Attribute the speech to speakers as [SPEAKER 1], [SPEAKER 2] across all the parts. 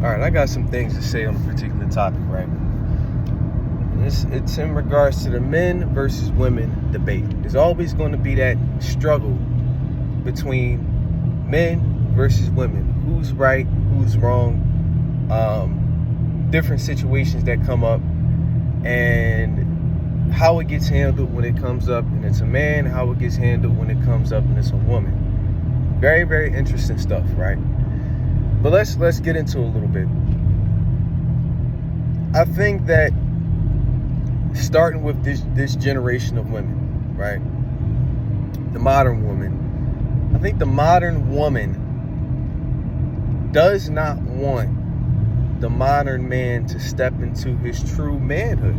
[SPEAKER 1] All right, I got some things to say on a particular topic, right? It's in regards to the men versus women debate. There's always going to be that struggle between men versus women. Who's right, who's wrong, different situations that come up, and how it gets handled when it comes up and it's a man, how it gets handled when it comes up and it's a woman. Very, very interesting stuff, right? But let's get into a little bit. I think that starting with this generation of women, right? The modern woman. I think the modern woman does not want the modern man to step into his true manhood.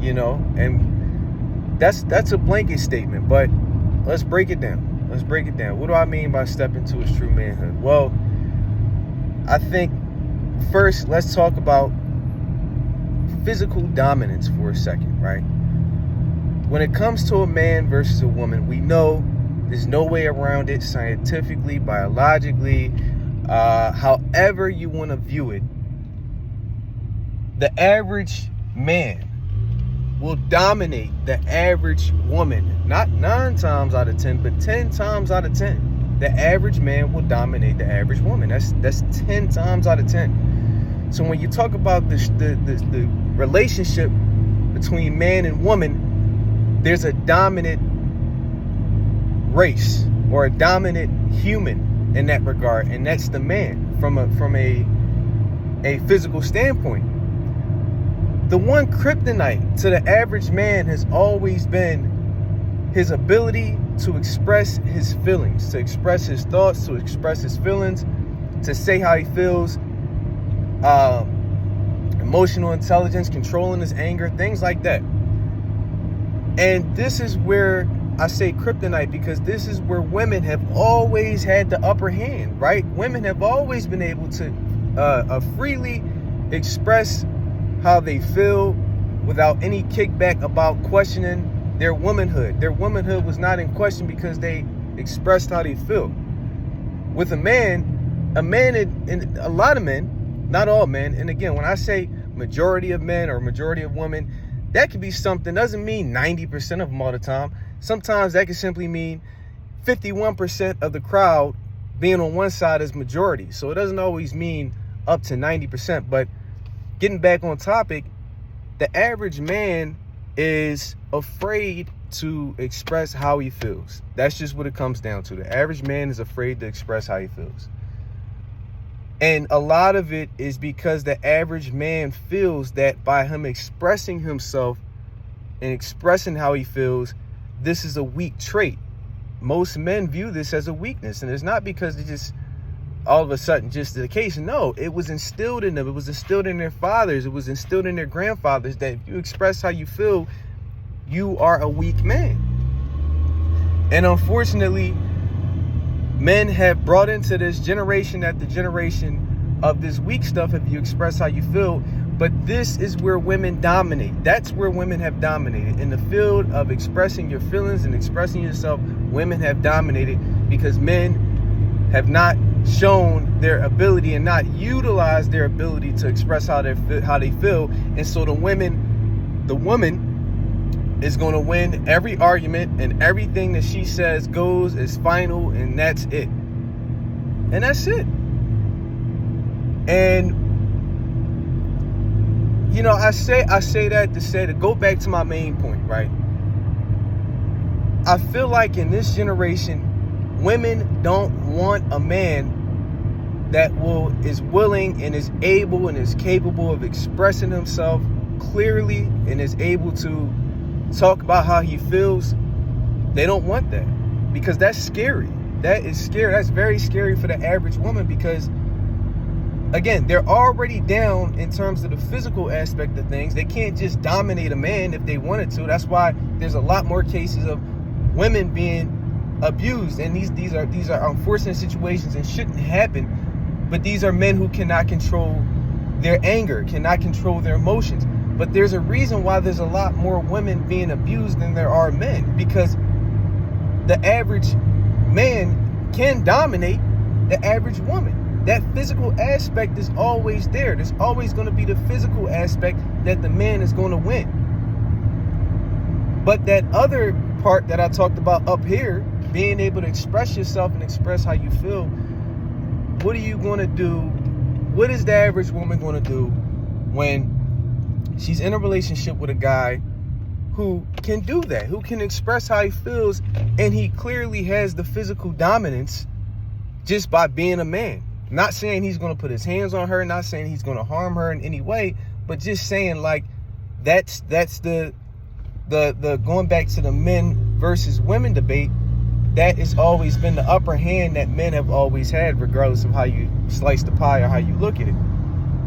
[SPEAKER 1] You know, and that's a blanket statement, but let's break it down. What do I mean by step into his true manhood? Well, I think first let's talk about physical dominance for a second, right? When it comes to a man versus a woman, we know there's no way around it scientifically, biologically, however you want to view it. The average man will dominate the average woman, not 9 times out of 10, but 10 times out of 10. The average man will dominate the average woman. That's 10 times out of 10. So when you talk about the relationship between man and woman, there's a dominant race or a dominant human in that regard, and that's the man from a physical standpoint. The one kryptonite to the average man has always been his ability to express his feelings, to express his thoughts, to express his feelings, to say how he feels, emotional intelligence, controlling his anger, things like that. And this is where I say kryptonite, because this is where women have always had the upper hand, right? Women have always been able to freely express how they feel without any kickback about questioning their womanhood. Their womanhood was not in question because they expressed how they feel. With a man and a lot of men, not all men, and again, when I say majority of men or majority of women, that could be something, doesn't mean 90% of them all the time. Sometimes that could simply mean 51% of the crowd being on one side is majority. So it doesn't always mean up to 90%, but getting back on topic, the average man is afraid to express how he feels. That's just what it comes down to. The average man is afraid to express how he feels. And a lot of it is because the average man feels that by him expressing himself and expressing how he feels, this is a weak trait. Most men view this as a weakness, and it's not because they just all of a sudden just the case. No, it was instilled in them. It was instilled in their fathers. It was instilled in their grandfathers that if you express how you feel, you are a weak man. And unfortunately, men have brought into this generation after generation of this weak stuff if you express how you feel. But this is where women dominate. That's where women have dominated. In the field of expressing your feelings and expressing yourself, women have dominated because men have not shown their ability and not utilized their ability to express how they feel. And so the woman is going to win every argument, and everything that she says goes is final, and that's it. And that's it. And you know, I say that to go back to my main point, right? I feel like in this generation, women don't want a man that is willing and is able and is capable of expressing himself clearly and is able to talk about how he feels. They don't want that because that's scary. That is scary. That's very scary for the average woman because, again, they're already down in terms of the physical aspect of things. They can't just dominate a man if they wanted to. That's why there's a lot more cases of women being abused, and these are unfortunate situations and shouldn't happen. But these are men who cannot control their anger, cannot control their emotions. But there's a reason why there's a lot more women being abused than there are men, because the average man can dominate the average woman. that physical aspect is always there. There's always going to be the physical aspect that the man is going to win. But that other part that I talked about up here, being able to express yourself and express how you feel, what are you going to do? What is the average woman going to do when she's in a relationship with a guy who can do that, who can express how he feels, and he clearly has the physical dominance just by being a man? Not saying he's going to put his hands on her, not saying he's going to harm her in any way, but just saying, like, that's the going back to the men versus women debate. That has always been the upper hand that men have always had, regardless of how you slice the pie or how you look at it.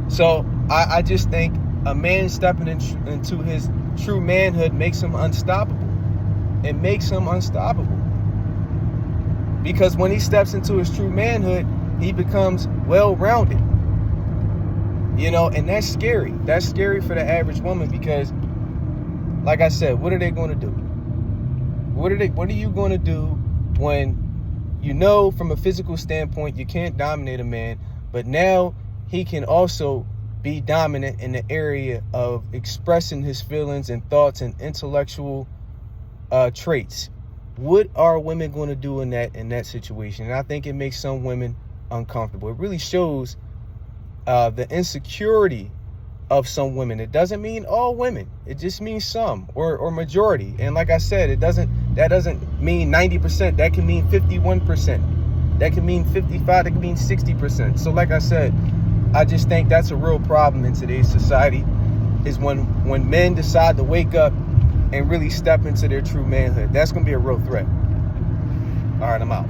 [SPEAKER 1] So I just think a man stepping into his true manhood makes him unstoppable. It makes him unstoppable. Because when he steps into his true manhood, he becomes well-rounded. You know, and that's scary. That's scary for the average woman because, like I said, what are they going to do? What are you going to do when you know from a physical standpoint you can't dominate a man, but now he can also be dominant in the area of expressing his feelings and thoughts and intellectual traits? What are women going to do in that situation? And I think it makes some women uncomfortable. It really shows the insecurity of some women. It doesn't mean all women. It just means some or majority. And like I said, that doesn't mean 90%. That can mean 51%. That can mean 55%. That can mean 60%. So like I said, I just think that's a real problem in today's society, is when men decide to wake up and really step into their true manhood. That's going to be a real threat. All right, I'm out.